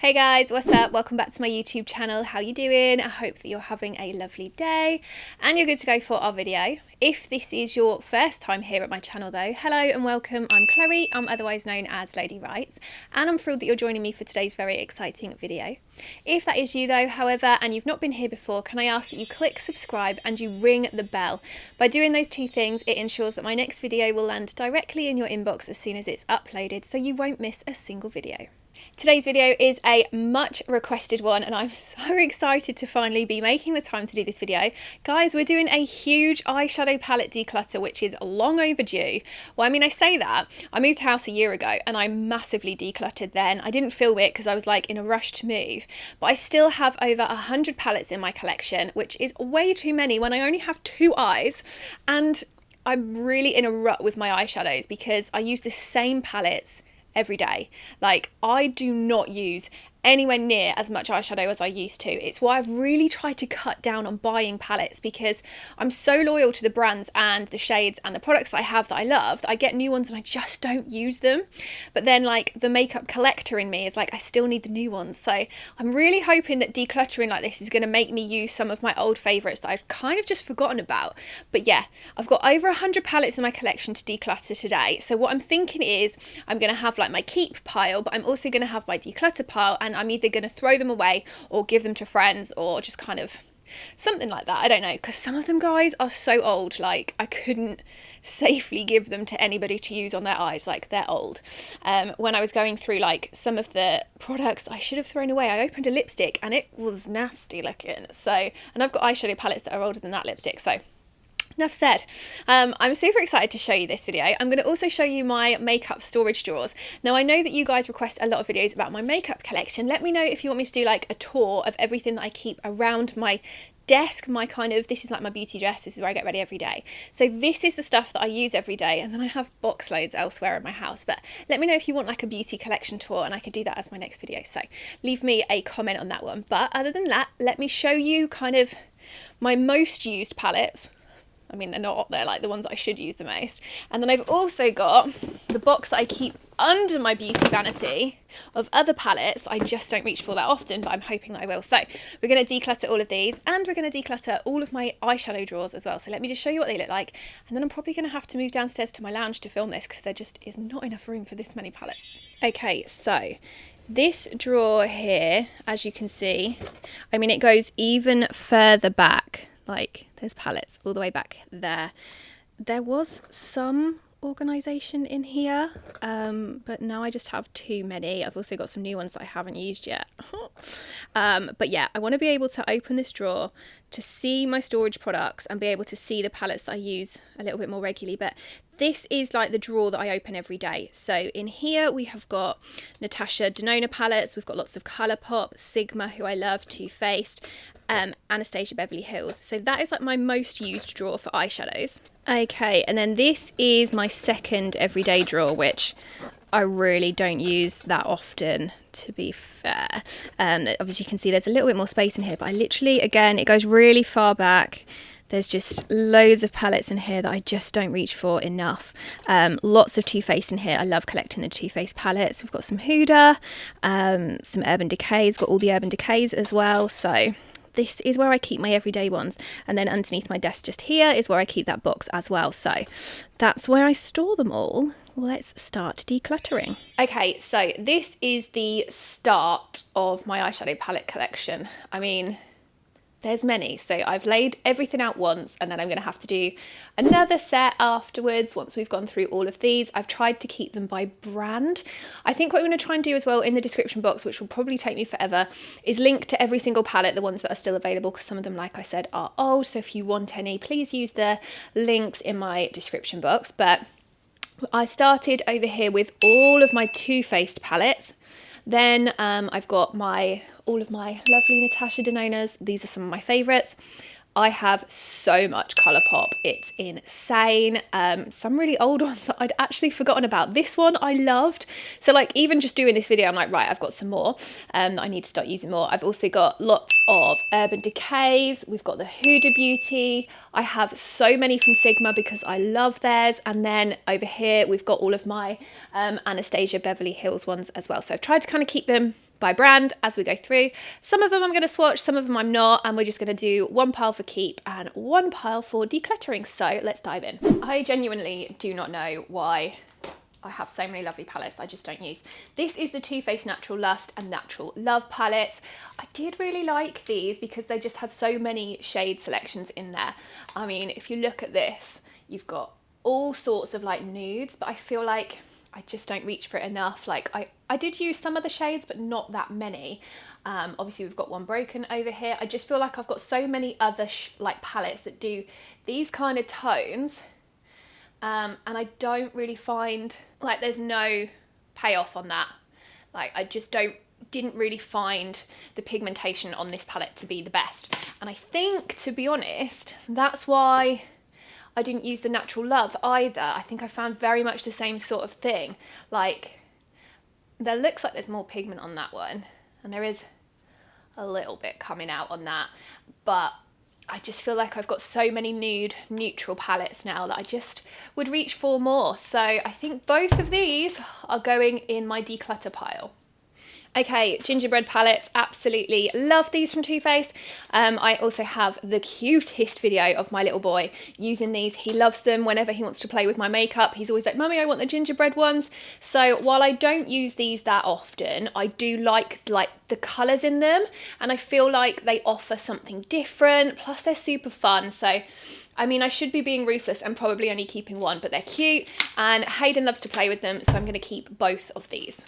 Hey guys, what's up? Welcome back to my YouTube channel. How you doing? I hope that you're having a lovely day and you're good to go for our video. If this is your first time here at my channel though, hello and welcome. I'm Chloe, I'm otherwise known as Lady Writes, and I'm thrilled that you're joining me for today's very exciting video. If that is you though, however, and you've not been here before, can I ask that you click subscribe and you ring the bell? By doing those two things, it ensures that my next video will land directly in your inbox as soon as it's uploaded, so you won't miss a single video. Today's video is a much requested one and I'm so excited to finally be making the time to do this video. Guys, we're doing a huge eyeshadow palette declutter, which is long overdue. Well, I mean, I say that, I moved house a year ago and I massively decluttered then. I didn't film it because I was like in a rush to move, but I still have over 100 palettes in my collection, which is way too many when I only have 2 eyes. And I'm really in a rut with my eyeshadows because I use the same palettes every day. Like, I do not use anywhere near as much eyeshadow as I used to. It's why I've really tried to cut down on buying palettes, because I'm so loyal to the brands and the shades and the products that I have that I love that I get new ones and I just don't use them. But then like the makeup collector in me is like, I still need the new ones. So I'm really hoping that decluttering like this is going to make me use some of my old favourites that I've kind of just forgotten about. But yeah, I've got over 100 palettes in my collection to declutter today. So what I'm thinking is I'm going to have like my keep pile, but I'm also going to have my declutter pile, and I'm either going to throw them away or give them to friends or just kind of something like that. I don't know, because some of them, guys, are so old, like I couldn't safely give them to anybody to use on their eyes, like they're old. When I was going through like some of the products that I should have thrown away, I opened a lipstick and it was nasty looking. So, and I've got eyeshadow palettes that are older than that lipstick, so enough said. I'm super excited to show you this video. I'm going to also show you my makeup storage drawers. Now, I know that you guys request a lot of videos about my makeup collection. Let me know if you want me to do like a tour of everything that I keep around my desk, my kind of, this is like my beauty dress, this is where I get ready every day. So this is the stuff that I use every day, and then I have box loads elsewhere in my house. But let me know if you want like a beauty collection tour, and I could do that as my next video. So leave me a comment on that one. But other than that, let me show you kind of my most used palettes. I mean, they're not, they're like the ones that I should use the most. And then I've also got the box that I keep under my beauty vanity of other palettes that I just don't reach for that often, but I'm hoping that I will. So we're going to declutter all of these, and we're going to declutter all of my eyeshadow drawers as well. So let me just show you what they look like. And then I'm probably going to have to move downstairs to my lounge to film this because there just is not enough room for this many palettes. Okay, so this drawer here, as you can see, I mean, it goes even further back. Like, there's palettes all the way back there. There was some organisation in here, but now I just have too many. I've also got some new ones that I haven't used yet. But yeah, I want to be able to open this drawer to see my storage products and be able to see the palettes that I use a little bit more regularly. But this is like the drawer that I open every day. So in here we have got Natasha Denona palettes, we've got lots of Colourpop, Sigma, who I love, Too Faced, Anastasia Beverly Hills. So that is like my most used drawer for eyeshadows. Okay, and then this is my second everyday drawer, which I really don't use that often, to be fair. Obviously you can see there's a little bit more space in here, but I literally, again, it goes really far back. There's just loads of palettes in here that I just don't reach for enough. Lots of Too Faced in here. I love collecting the Too Faced palettes. We've got some Huda, some Urban Decays, got all the Urban Decays as well. So this is where I keep my everyday ones. And then underneath my desk just here is where I keep that box as well. So that's where I store them all. Let's start decluttering. Okay, so this is the start of my eyeshadow palette collection. I mean, there's many. So I've laid everything out once, and then I'm going to have to do another set afterwards once we've gone through all of these. I've tried to keep them by brand. I think what I'm going to try and do as well in the description box, which will probably take me forever, is link to every single palette, the ones that are still available, because some of them, like I said, are old. So if you want any, please use the links in my description box. But I started over here with all of my Too Faced palettes. Then I've got all of my lovely Natasha Denonas. These are some of my favourites. I have so much Colourpop, it's insane. Some really old ones that I'd actually forgotten about. This one I loved. So like, even just doing this video, I'm like, right, I've got some more that I need to start using more. I've also got lots of Urban Decays. We've got the Huda Beauty. I have so many from Sigma because I love theirs. And then over here, we've got all of my Anastasia Beverly Hills ones as well. So I've tried to kind of keep them by brand as we go through. Some of them I'm going to swatch, some of them I'm not, and we're just going to do one pile for keep and one pile for decluttering. So let's dive in. I genuinely do not know why I have so many lovely palettes I just don't use. This is the Too Faced Natural Lust and Natural Love palettes. I did really like these because they just had so many shade selections in there. I mean, if you look at this, you've got all sorts of like nudes, but I feel like I just don't reach for it enough. Like I did use some of the shades, but not that many. Obviously we've got one broken over here. I just feel like I've got so many other like palettes that do these kind of tones. And I don't really find, like, there's no payoff on that. Like, I just didn't really find the pigmentation on this palette to be the best. And I think, to be honest, that's why I didn't use the Natural Love either. I think I found very much the same sort of thing. Like, there looks like there's more pigment on that one, and there is a little bit coming out on that, but I just feel like I've got so many nude neutral palettes now that I just would reach for more. So I think both of these are going in my declutter pile. Okay, gingerbread palettes, absolutely love these from Too Faced. I also have the cutest video of my little boy using these. He loves them whenever he wants to play with my makeup. He's always like, Mummy, I want the gingerbread ones. So while I don't use these that often, I do like the colours in them, and I feel like they offer something different. Plus they're super fun. So I mean, I should be being ruthless and probably only keeping one, but they're cute and Hayden loves to play with them. So I'm going to keep both of these.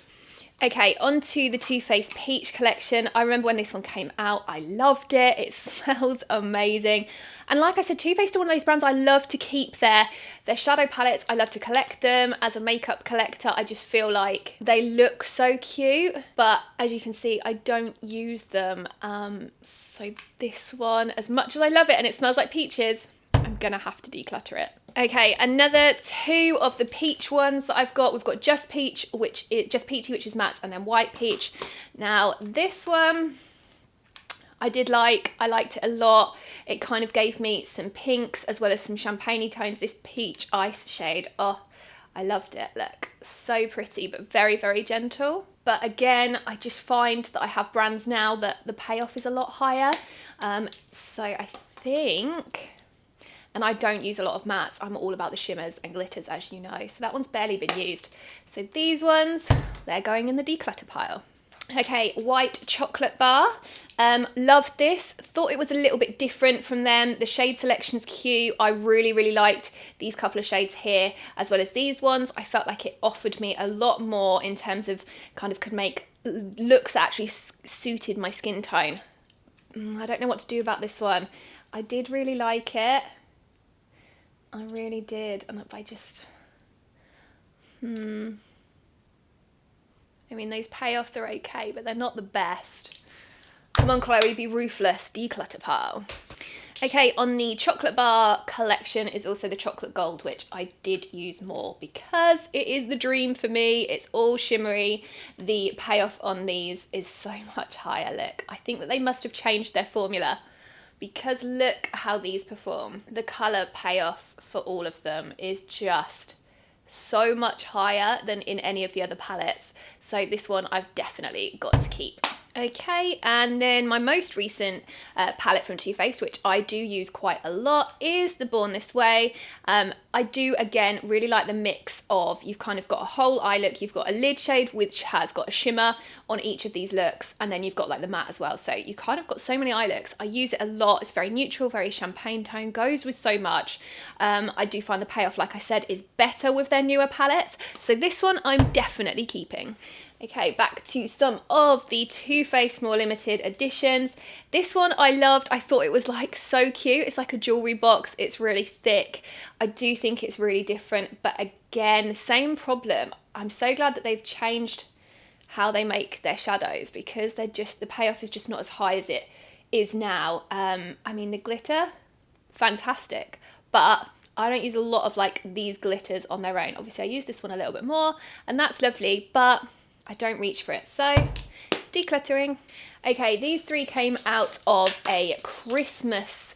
Okay, on to the Too Faced Peach collection. I remember when this one came out, I loved it. It smells amazing. And like I said, Too Faced are one of those brands I love to keep their shadow palettes. I love to collect them. As a makeup collector, I just feel like they look so cute. But as you can see, I don't use them. So this one, as much as I love it and it smells like peaches, I'm gonna have to declutter it. Okay, another two of the peach ones that I've got. We've got Just Peachy, which is matte, and then White Peach. Now this one I liked it a lot. It kind of gave me some pinks as well as some champagne tones. This peach ice shade, oh, I loved it. Look, so pretty, but very, very gentle. But again, I just find that I have brands now that the payoff is a lot higher. So I think, and I don't use a lot of mattes, I'm all about the shimmers and glitters, as you know. So that one's barely been used. So these ones, they're going in the declutter pile. Okay, White Chocolate Bar. Loved this. Thought it was a little bit different from them. The shade selection's cute. I really, really liked these couple of shades here, as well as these ones. I felt like it offered me a lot more in terms of kind of could make looks that actually suited my skin tone. I don't know what to do about this one. I did really like it. I really did. And I just... I mean, those payoffs are okay, but they're not the best. Come on, Chloe, be ruthless. Declutter pile. Okay, on the chocolate bar collection is also the chocolate gold, which I did use more because it is the dream for me. It's all shimmery. The payoff on these is so much higher. Look, I think that they must have changed their formula because look how these perform. The colour payoff for all of them is just so much higher than in any of the other palettes. So this one I've definitely got to keep. Okay, and then my most recent palette from Too Faced, which I do use quite a lot, is the Born This Way. I do, again, really like the mix of, you've kind of got a whole eye look, you've got a lid shade which has got a shimmer on each of these looks, and then you've got like the matte as well. So you kind of got so many eye looks. I use it a lot. It's very neutral, very champagne tone, goes with so much. I do find the payoff, like I said, is better with their newer palettes. So this one I'm definitely keeping. Okay, back to some of the Too Faced more limited editions. This one I loved. I thought it was like so cute. It's like a jewelry box. It's really thick. I do think it's really different, but again, the same problem. I'm so glad that they've changed how they make their shadows because they're just, the payoff is just not as high as it is now. I mean, the glitter, fantastic, but I don't use a lot of like these glitters on their own. Obviously I use this one a little bit more and that's lovely, but I don't reach for it. So decluttering. Okay, these three came out of a Christmas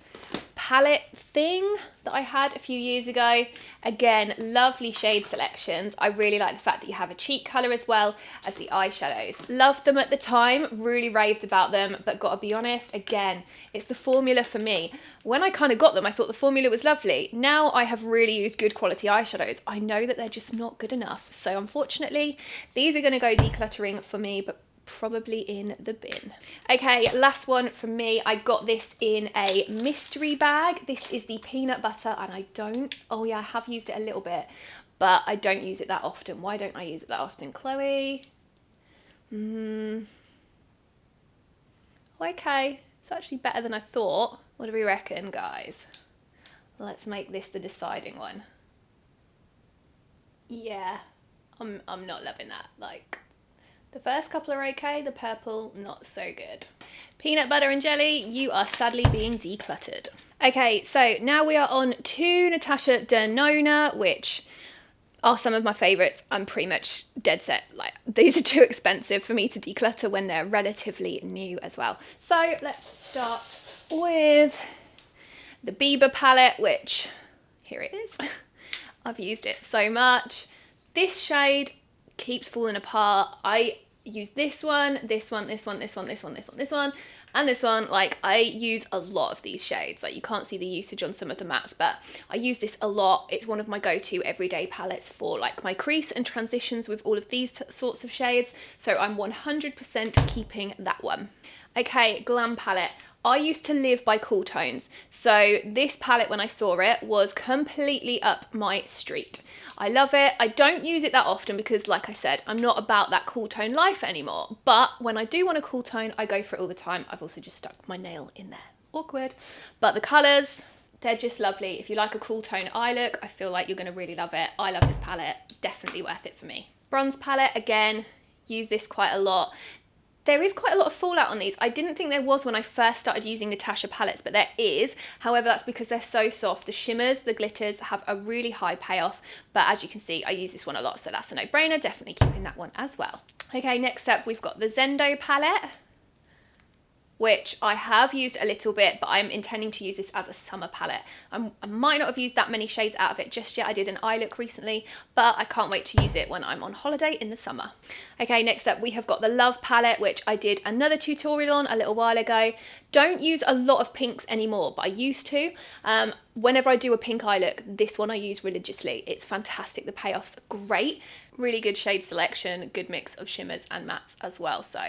palette thing that I had a few years ago. Again, lovely shade selections. I really like the fact that you have a cheek colour as well as the eyeshadows. Loved them at the time, really raved about them, but gotta be honest, again, it's the formula for me. When I kind of got them, I thought the formula was lovely. Now I have really used good quality eyeshadows. I know that they're just not good enough. So unfortunately, these are gonna go decluttering for me, but probably in the bin. Okay, last one from me. I got this in a mystery bag. This is the peanut butter, and oh yeah, I have used it a little bit, but I don't use it that often. Why don't I use it that often, Chloe? Okay, it's actually better than I thought. What do we reckon, guys? Let's make this the deciding one. Yeah, I'm not loving that. Like, the first couple are okay, the purple, not so good. Peanut butter and jelly, you are sadly being decluttered. Okay, so now we are on to Natasha Denona, which are some of my favourites. I'm pretty much dead set, like, these are too expensive for me to declutter when they're relatively new as well. So let's start with the Bieber palette, which, here it is. I've used it so much. This shade keeps falling apart. I use this one, this one, this one, this one, this one, this one, this one, and this one. Like, I use a lot of these shades. Like, you can't see the usage on some of the mattes, but I use this a lot. It's one of my go-to everyday palettes for like my crease and transitions with all of these sorts of shades. So I'm 100% keeping that one. Okay, glam palette. I used to live by cool tones, so this palette, when I saw it, was completely up my street. I love it. I don't use it that often because, like I said, I'm not about that cool tone life anymore. But when I do want a cool tone, I go for it all the time. I've also just stuck my nail in there. Awkward. But the colours, they're just lovely. If you like a cool tone eye look, I feel like you're going to really love it. I love this palette. Definitely worth it for me. Bronze palette, again, use this quite a lot. There is quite a lot of fallout on these. I didn't think there was when I first started using Natasha palettes, but there is. However, that's because they're so soft. The shimmers, the glitters have a really high payoff, but as you can see, I use this one a lot, so that's a no-brainer. Definitely keeping that one as well. Okay, next up, we've got the Zendo palette, which I have used a little bit, but I'm intending to use this as a summer palette. I might not have used that many shades out of it just yet. I did an eye look recently, but I can't wait to use it when I'm on holiday in the summer. Okay, next up we have got the Love palette, which I did another tutorial on a little while ago. Don't use a lot of pinks anymore, but I used to. Whenever I do a pink eye look, this one I use religiously. It's fantastic. The payoff's great. Really good shade selection, good mix of shimmers and mattes as well. So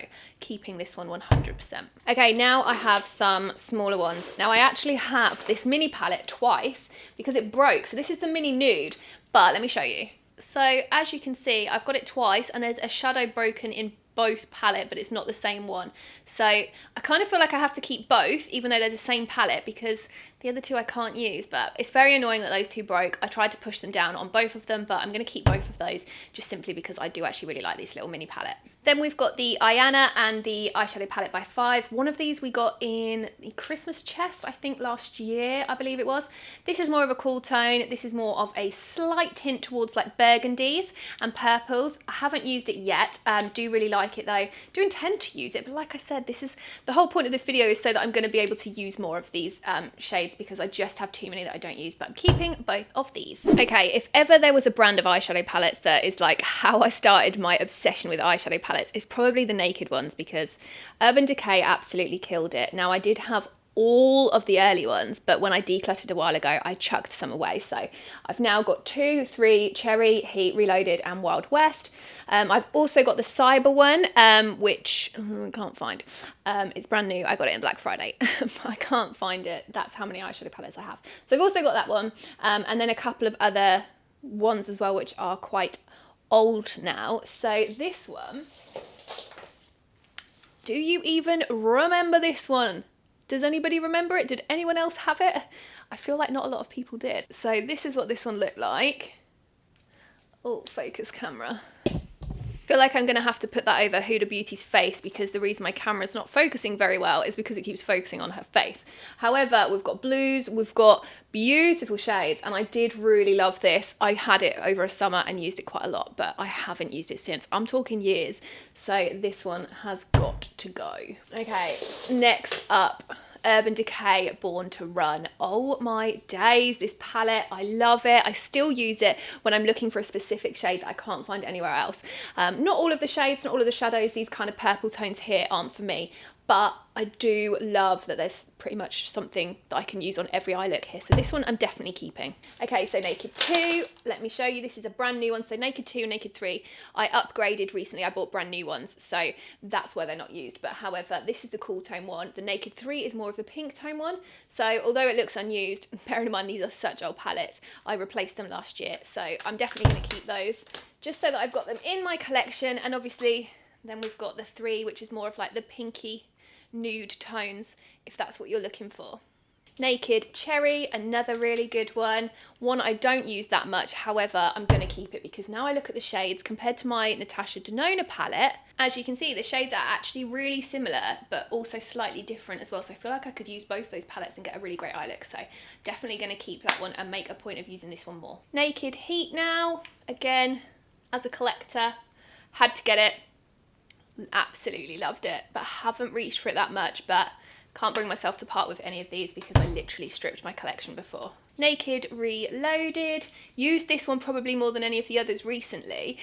keeping this one 100%. Okay, now I have some smaller ones. Now I actually have this mini palette twice because it broke. So this is the mini nude, but let me show you. So as you can see, I've got it twice and there's a shadow broken in both palette, but it's not the same one. So I kind of feel like I have to keep both, even though they're the same palette, because the other two I can't use. But it's very annoying that those two broke. I tried to push them down on both of them, but I'm going to keep both of those just simply because I do actually really like this little mini palette. Then we've got the Ayana and the eyeshadow palette by 5. One of these we got in the Christmas chest, I think last year, I believe it was. This is more of a cool tone. This is more of a slight hint towards like burgundies and purples. I haven't used it yet. Do really like it though. Do intend to use it, but like I said, this is the whole point of this video is so that I'm going to be able to use more of these shades because I just have too many that I don't use, but I'm keeping both of these. Okay, if ever there was a brand of eyeshadow palettes that is like how I started my obsession with eyeshadow palettes, it's probably the naked ones because Urban Decay absolutely killed it. Now I did have all of the early ones, but when I decluttered a while ago, I chucked some away. So I've now got 2, 3, Cherry, Heat, Reloaded and Wild West. I've also got the Cyber one, which I can't find. It's brand new. I got it in Black Friday, but I can't find it. That's how many eyeshadow palettes I have. So I've also got that one, and then a couple of other ones as well, which are quite old now. So this one, do you even remember this one? Does anybody remember it? Did anyone else have it? I feel like not a lot of people did. So this is what this one looked like. Oh, focus camera. I feel like I'm going to have to put that over Huda Beauty's face because the reason my camera's not focusing very well is because it keeps focusing on her face. However, we've got blues, we've got beautiful shades, and I did really love this. I had it over a summer and used it quite a lot, but I haven't used it since. I'm talking years, so this one has got to go. Okay, next up, Urban Decay Born to Run. Oh my days, this palette, I love it. I still use it when I'm looking for a specific shade that I can't find anywhere else. Not all of the shades, not all of the shadows, these kind of purple tones here aren't for me, but I do love that there's pretty much something that I can use on every eye look here. So this one I'm definitely keeping. Okay, so Naked 2, let me show you. This is a brand new one. So Naked 2 and Naked 3, I upgraded recently. I bought brand new ones, so that's why they're not used. But however, this is the cool tone one. The Naked 3 is more of the pink tone one. So although it looks unused, bearing in mind these are such old palettes, I replaced them last year. So I'm definitely going to keep those just so that I've got them in my collection. And obviously then we've got the 3, which is more of like the pinky nude tones, if that's what you're looking for. Naked Cherry, another really good one. One I don't use that much, however, I'm going to keep it because now I look at the shades compared to my Natasha Denona palette, as you can see, the shades are actually really similar, but also slightly different as well. So I feel like I could use both those palettes and get a really great eye look. So definitely going to keep that one and make a point of using this one more. Naked Heat now, again, as a collector, had to get it. Absolutely loved it, but haven't reached for it that much, but can't bring myself to part with any of these because I literally stripped my collection before. Naked Reloaded, used this one probably more than any of the others recently.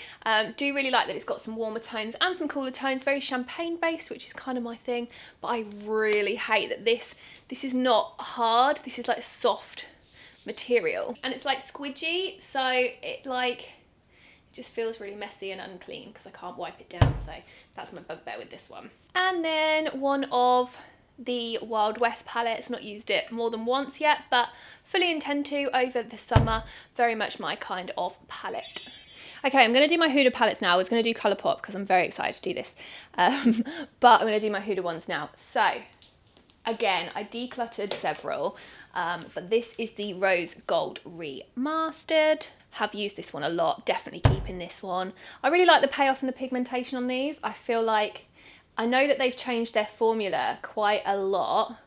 Do really like that it's got some warmer tones and some cooler tones, very champagne based, which is kind of my thing, but I really hate that this is not hard, this is like soft material and it's like squidgy, so it just feels really messy and unclean because I can't wipe it down, so that's my bugbear with this one. And then one of the Wild West palettes, not used it more than once yet, but fully intend to over the summer. Very much my kind of palette. Okay, I'm going to do my Huda palettes now. I was going to do Colourpop because I'm very excited to do this, but I'm going to do my Huda ones now. So again, I decluttered several, but this is the Rose Gold Remastered. Have used this one a lot, definitely keeping this one. I really like the payoff and the pigmentation on these. I feel like, I know that they've changed their formula quite a lot,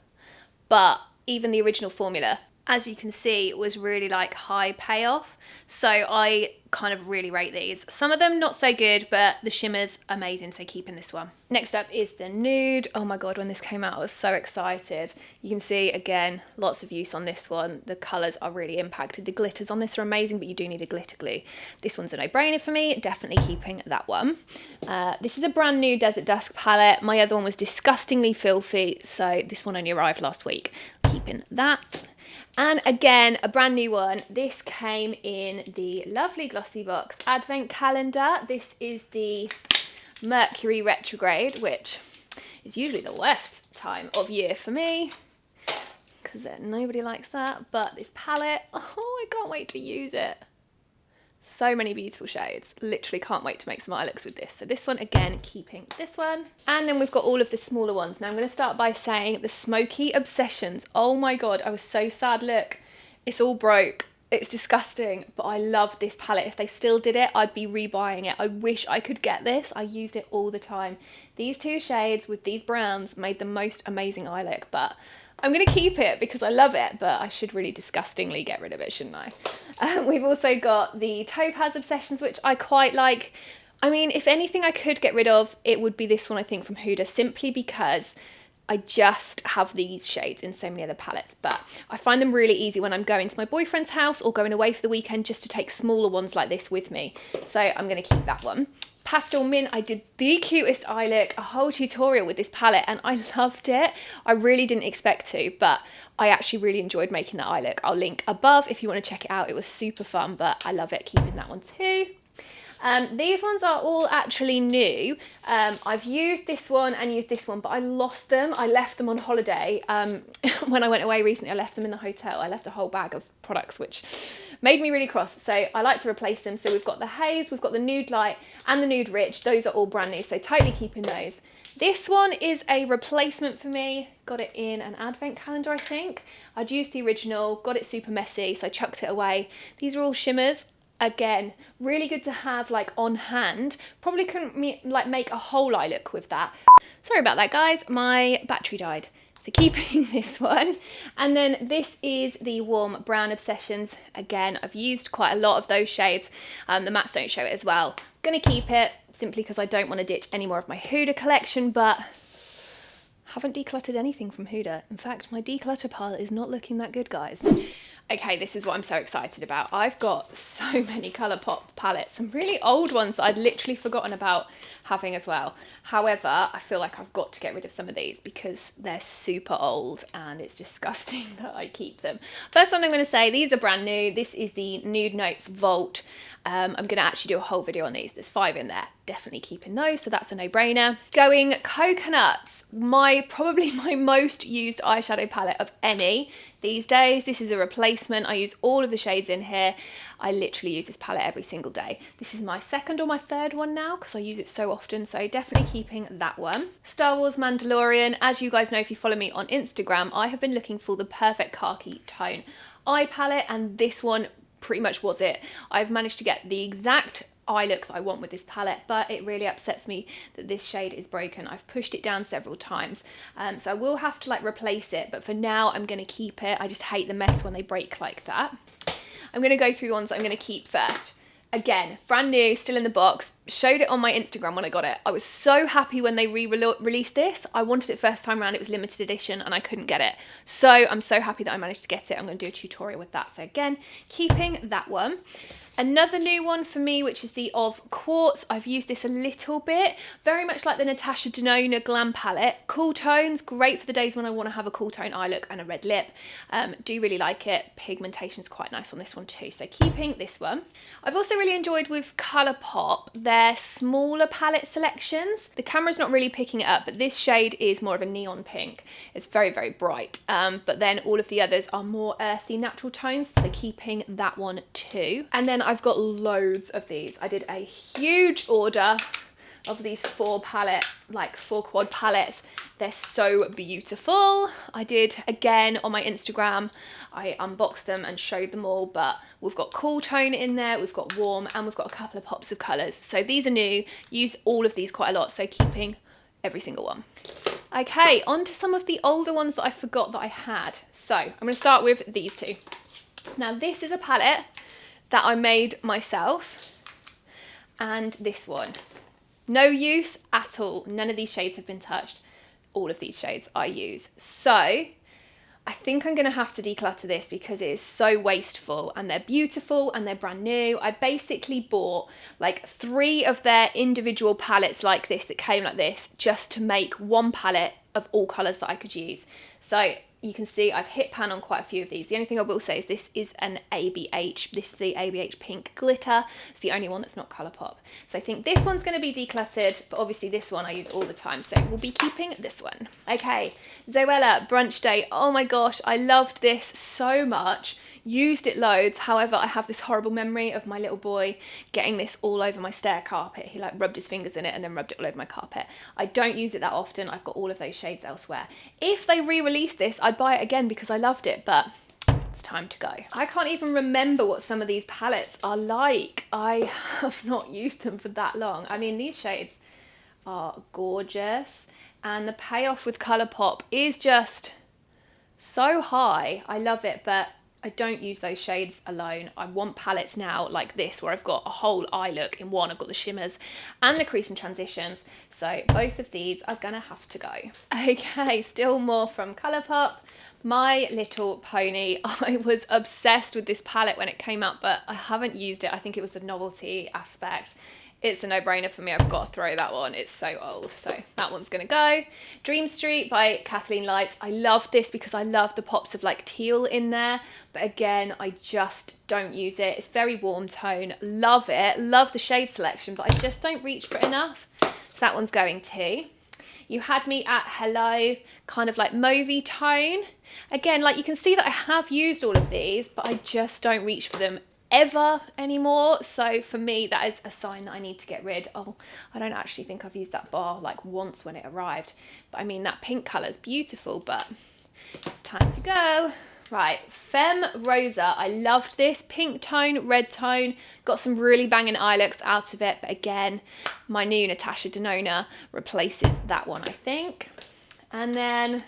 but even the original formula, as you can see, was really like high payoff. So I kind of really rate these. Some of them not so good, but the shimmer's amazing, so keeping this one. Next up is the Nude. Oh my God, when this came out, I was so excited. You can see, again, lots of use on this one. The colours are really impacted. The glitters on this are amazing, but you do need a glitter glue. This one's a no-brainer for me, definitely keeping that one. This is a brand new Desert Dusk palette. My other one was disgustingly filthy, so this one only arrived last week. Keeping that. And again, a brand new one. This came in the lovely glossy box advent calendar. This is the Mercury retrograde, which is usually the worst time of year for me because nobody likes that. But this palette, oh, I can't wait to use it. So many beautiful shades. Literally can't wait to make some eye looks with this. So this one, again, keeping this one. And then we've got all of the smaller ones. Now I'm going to start by saying the Smoky Obsessions. Oh my God, I was so sad. Look, it's all broke. It's disgusting, but I love this palette. If they still did it, I'd be rebuying it. I wish I could get this. I used it all the time. These two shades with these browns made the most amazing eye look, but I'm going to keep it because I love it, but I should really disgustingly get rid of it, shouldn't I? We've also got the Topaz Obsessions, which I quite like. I mean, if anything I could get rid of, it would be this one, I think, from Huda, simply because I just have these shades in so many other palettes, but I find them really easy when I'm going to my boyfriend's house or going away for the weekend just to take smaller ones like this with me. So I'm going to keep that one. Pastel Mint, I did the cutest eye look, a whole tutorial with this palette, and I loved it. I really didn't expect to, but I actually really enjoyed making that eye look. I'll link above if you want to check it out. It was super fun, but I love it, keeping that one too. These ones are all actually new. I've used this one and used this one, but I lost them. I left them on holiday. When I went away recently, I left them in the hotel. I left a whole bag of products, which made me really cross. So I like to replace them. So we've got the Haze, we've got the Nude Light and the Nude Rich. Those are all brand new, so totally keeping those. This one is a replacement for me. Got it in an advent calendar, I think. I'd used the original, got it super messy, so I chucked it away. These are all shimmers. Again, really good to have like on hand. Probably couldn't make a whole eye look with that. Sorry about that, guys. My battery died. So keeping this one. And then this is the Warm Brown Obsessions. Again, I've used quite a lot of those shades. The mattes don't show it as well. Gonna keep it simply because I don't want to ditch any more of my Huda collection, but Haven't decluttered anything from Huda. In fact, my declutter pile is not looking that good, guys. Okay, this is what I'm so excited about. I've got so many Colourpop palettes, some really old ones that I'd literally forgotten about having as well. However, I feel like I've got to get rid of some of these because they're super old and it's disgusting that I keep them. First one I'm going to say, these are brand new. This is the Nude Notes Vault. I'm going to actually do a whole video on these. There's 5 in there. Definitely keeping those, so that's a no-brainer. Going Coconuts, probably my most used eyeshadow palette of any these days. This is a replacement. I use all of the shades in here. I literally use this palette every single day. This is my 2nd or my 3rd one now because I use it so often, so definitely keeping that one. Star Wars Mandalorian, as you guys know if you follow me on Instagram, I have been looking for the perfect khaki tone eye palette, and this one pretty much was it. I've managed to get the exact eye look that I want with this palette, but it really upsets me that this shade is broken. I've pushed it down several times, so I will have to like replace it, but for now I'm going to keep it. I just hate the mess when they break like that. I'm going to go through the ones that I'm going to keep first. Again, brand new, still in the box. Showed it on my Instagram when I got it. I was so happy when they released this. I wanted it first time around. It was limited edition and I couldn't get it. So I'm so happy that I managed to get it. I'm going to do a tutorial with that. So again, keeping that one. Another new one for me, which is the Of Quartz. I've used this a little bit, very much like the Natasha Denona Glam Palette. Cool tones, great for the days when I want to have a cool tone eye look and a red lip. Do really like it. Pigmentation's quite nice on this one too, so keeping this one. I've also really enjoyed with Colourpop their smaller palette selections. The camera's not really picking it up, but this shade is more of a neon pink. It's very, very bright, but then all of the others are more earthy, natural tones, so keeping that one too. And then I've got loads of these. I did a huge order of these 4 quad palettes. They're so beautiful. I did again on my Instagram. I unboxed them and showed them all, but we've got cool tone in there, we've got warm, and we've got a couple of pops of colours. So these are new. Use all of these quite a lot, so keeping every single one. Okay, on to some of the older ones that I forgot that I had. So I'm going to start with these 2. Now this is a palette that I made myself, and this one. No use at all. None of these shades have been touched. All of these shades I use. So I think I'm going to have to declutter this because it is so wasteful, and they're beautiful and they're brand new. I basically bought like 3 of their individual palettes like this that came like this just to make one palette of all colours that I could use. So you can see I've hit pan on quite a few of these. The only thing I will say is this is an ABH. This is the ABH Pink Glitter. It's the only one that's not Colourpop. So I think this one's going to be decluttered, but obviously this one I use all the time, so we'll be keeping this one. Okay, Zoella Brunch Date. Oh my gosh, I loved this so much. Used it loads. However, I have this horrible memory of my little boy getting this all over my stair carpet. He like rubbed his fingers in it and then rubbed it all over my carpet. I don't use it that often. I've got all of those shades elsewhere. If they re-release this, I'd buy it again because I loved it, but it's time to go. I can't even remember what some of these palettes are like. I have not used them for that long. I mean, these shades are gorgeous, and the payoff with Colourpop is just so high. I love it, but I don't use those shades alone. I want palettes now like this where I've got a whole eye look in one. I've got the shimmers and the crease and transitions. So both of these are gonna have to go. Okay, still more from Colourpop. My Little Pony. I was obsessed with this palette when it came out, but I haven't used it. I think it was the novelty aspect. It's a no-brainer for me. I've got to throw that one. It's so old. So that one's going to go. Dream Street by Kathleen Lights. I love this because I love the pops of like teal in there. But again, I just don't use it. It's very warm tone. Love it. Love the shade selection, but I just don't reach for it enough. So that one's going to. You Had Me at Hello, kind of like mauvey tone. Again, like you can see that I have used all of these, but I just don't reach for them ever anymore. So for me, that is a sign that I need to get rid. Oh, I don't actually think I've used that bar like once when it arrived. But I mean, that pink colour is beautiful, but it's time to go. Right, Femme Rosa. I loved this. Pink tone, red tone. Got some really banging eye looks out of it. But again, my new Natasha Denona replaces that one, I think. And then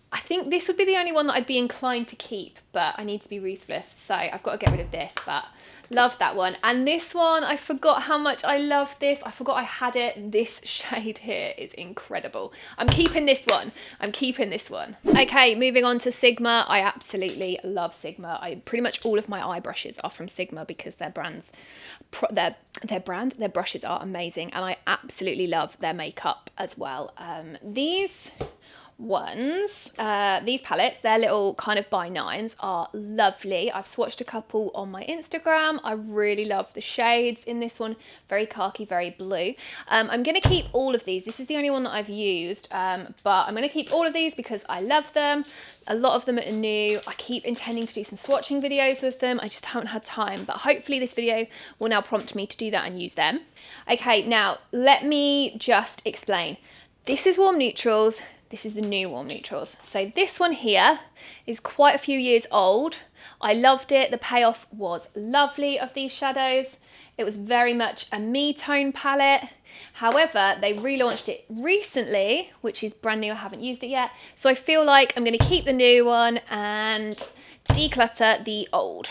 I think this would be the only one that I'd be inclined to keep, but I need to be ruthless, so I've got to get rid of this, but love that one. And this one, I forgot how much I love this. I forgot I had it. This shade here is incredible. I'm keeping this one. I'm keeping this one. Okay, moving on to Sigma. I absolutely love Sigma. Pretty much all of my eye brushes are from Sigma because their brushes are amazing, and I absolutely love their makeup as well. These palettes, they're little kind of by nines, are lovely. I've swatched a couple on my Instagram. I really love the shades in this one. Very khaki, very blue. I'm going to keep all of these. This is the only one that I've used, but I'm going to keep all of these because I love them. A lot of them are new. I keep intending to do some swatching videos with them. I just haven't had time, but hopefully this video will now prompt me to do that and use them. Okay, now let me just explain. This is warm neutrals. This is the new warm neutrals. So this one here is quite a few years old. I loved it. The payoff was lovely of these shadows. It was very much a me tone palette. However, they relaunched it recently, which is brand new. I haven't used it yet. So I feel like I'm going to keep the new one and declutter the old.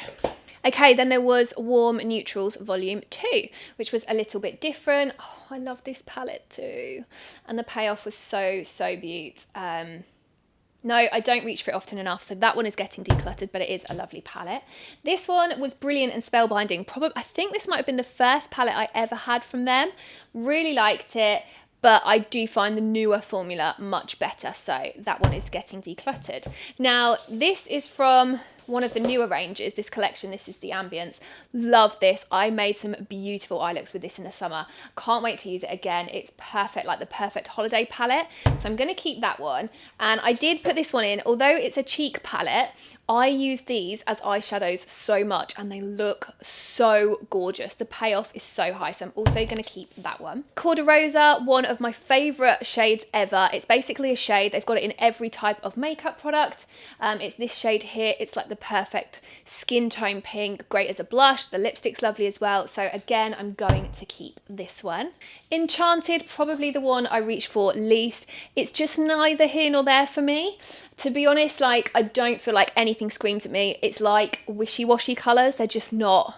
Okay, then there was Warm Neutrals Volume 2, which was a little bit different. Oh, I love this palette too. And the payoff was so, so beaut. No, I don't reach for it often enough, so that one is getting decluttered, but it is a lovely palette. This one was brilliant and spellbinding. I think this might have been the first palette I ever had from them. Really liked it, but I do find the newer formula much better, so that one is getting decluttered. Now, this is from one of the newer ranges, this collection. This is the Ambience. Love this. I made some beautiful eye looks with this in the summer. Can't wait to use it again. It's perfect, like the perfect holiday palette. So I'm going to keep that one. And I did put this one in, although it's a cheek palette, I use these as eyeshadows so much and they look so gorgeous. The payoff is so high, so I'm also going to keep that one. Corderosa, one of my favourite shades ever. It's basically a shade. They've got it in every type of makeup product. It's this shade here. It's like the perfect skin tone pink, great as a blush. The lipstick's lovely as well. So again, I'm going to keep this one. Enchanted, probably the one I reach for least. It's just neither here nor there for me. To be honest, like, I don't feel like anything screams at me. It's like wishy-washy colours. They're just not,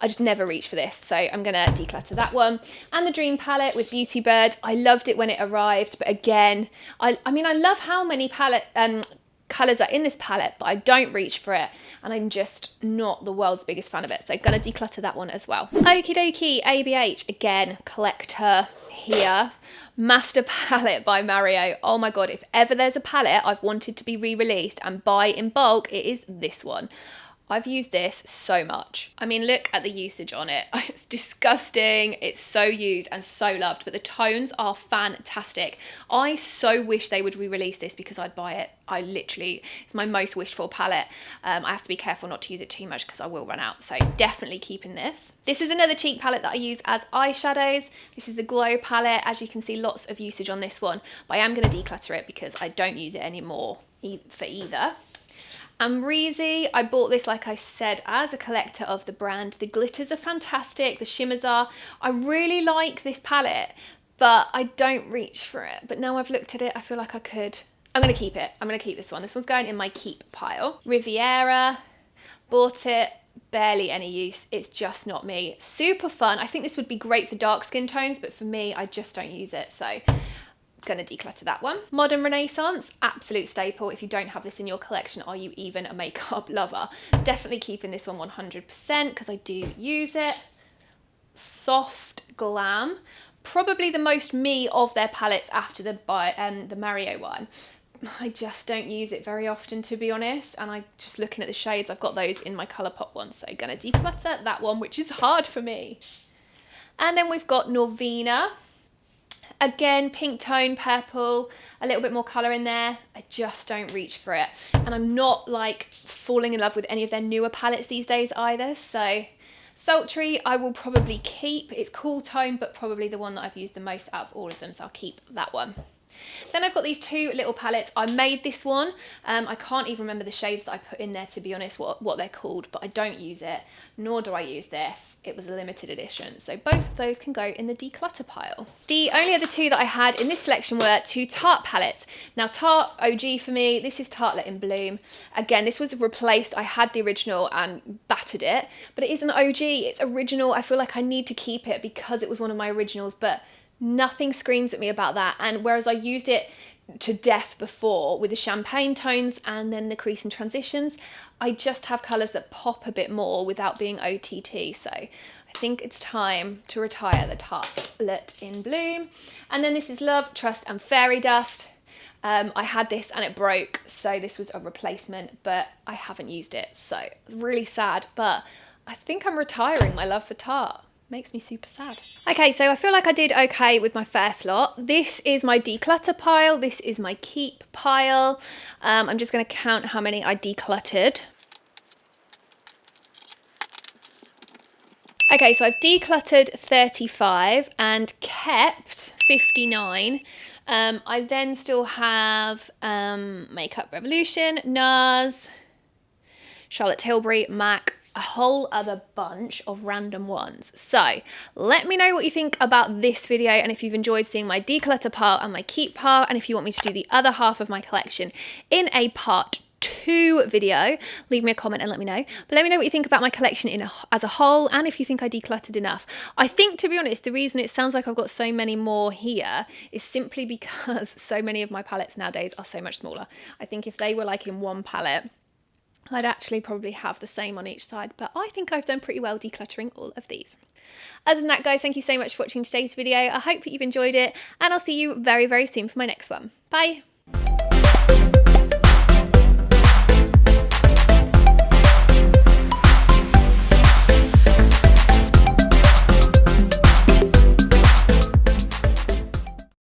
I just never reach for this. So I'm going to declutter that one. And the Dream palette with Beauty Bird. I loved it when it arrived. But again, I mean, I love how many colours are in this palette, but I don't reach for it. And I'm just not the world's biggest fan of it. So I'm going to declutter that one as well. Okie dokie, ABH. Again, collector here. Master Palette by Mario. Oh my god, if ever there's a palette I've wanted to be re-released and buy in bulk, it is this one. I've used this so much. I mean, look at the usage on it. It's disgusting. It's so used and so loved, but the tones are fantastic. I so wish they would re-release this because I'd buy it. It's my most wished for palette. I have to be careful not to use it too much because I will run out. So definitely keeping this. This is another cheek palette that I use as eyeshadows. This is the Glow palette. As you can see, lots of usage on this one, but I am going to declutter it because I don't use it anymore for either. Amrezy, I bought this, like I said, as a collector of the brand. The glitters are fantastic, the shimmers are. I really like this palette, but I don't reach for it. But now I've looked at it, I feel like I could. I'm going to keep it. I'm going to keep this one. This one's going in my keep pile. Riviera, bought it, barely any use. It's just not me. Super fun. I think this would be great for dark skin tones, but for me, I just don't use it. So going to declutter that one. Modern Renaissance, absolute staple. If you don't have this in your collection, are you even a makeup lover? Definitely keeping this one 100% because I do use it. Soft Glam, probably the most me of their palettes after the Mario one. I just don't use it very often, to be honest, and I just looking at the shades, I've got those in my Colourpop one, so gonna declutter that one, which is hard for me. And then we've got Norvina. Again, pink tone, purple, a little bit more colour in there. I just don't reach for it. And I'm not like falling in love with any of their newer palettes these days either. So Sultry, I will probably keep. It's cool tone, but probably the one that I've used the most out of all of them. So I'll keep that one. Then I've got these two little palettes. I made this one. I can't even remember the shades that I put in there, to be honest, what they're called, but I don't use it, nor do I use this. It was a limited edition. So both of those can go in the declutter pile. The only other two that I had in this selection were two Tarte palettes. Now Tarte OG for me, this is Tarte Let in Bloom. Again, this was replaced. I had the original and battered it, but it is an OG, it's original. I feel like I need to keep it because it was one of my originals, but nothing screams at me about that. And whereas I used it to death before with the champagne tones and then the crease and transitions, I just have colours that pop a bit more without being OTT. So I think it's time to retire the Tarte Let in Bloom. And then this is Love, Trust and Fairy Dust. I had this and it broke, so this was a replacement, but I haven't used it, so really sad. But I think I'm retiring my love for Tarte. Makes me super sad. Okay, so I feel like I did okay with my first lot. This is my declutter pile. This is my keep pile. I'm just going to count how many I decluttered. Okay, so I've decluttered 35 and kept 59. I then still have Makeup Revolution, NARS, Charlotte Tilbury, MAC, a whole other bunch of random ones. So let me know what you think about this video, and if you've enjoyed seeing my declutter part and my keep part, and if you want me to do the other half of my collection in a part 2 video, leave me a comment and let me know. But let me know what you think about my collection as a whole, and if you think I decluttered enough. I think, to be honest, the reason it sounds like I've got so many more here is simply because so many of my palettes nowadays are so much smaller. I think if they were like in one palette, I'd actually probably have the same on each side, but I think I've done pretty well decluttering all of these. Other than that, guys, thank you so much for watching today's video. I hope that you've enjoyed it, and I'll see you very, very soon for my next one. Bye.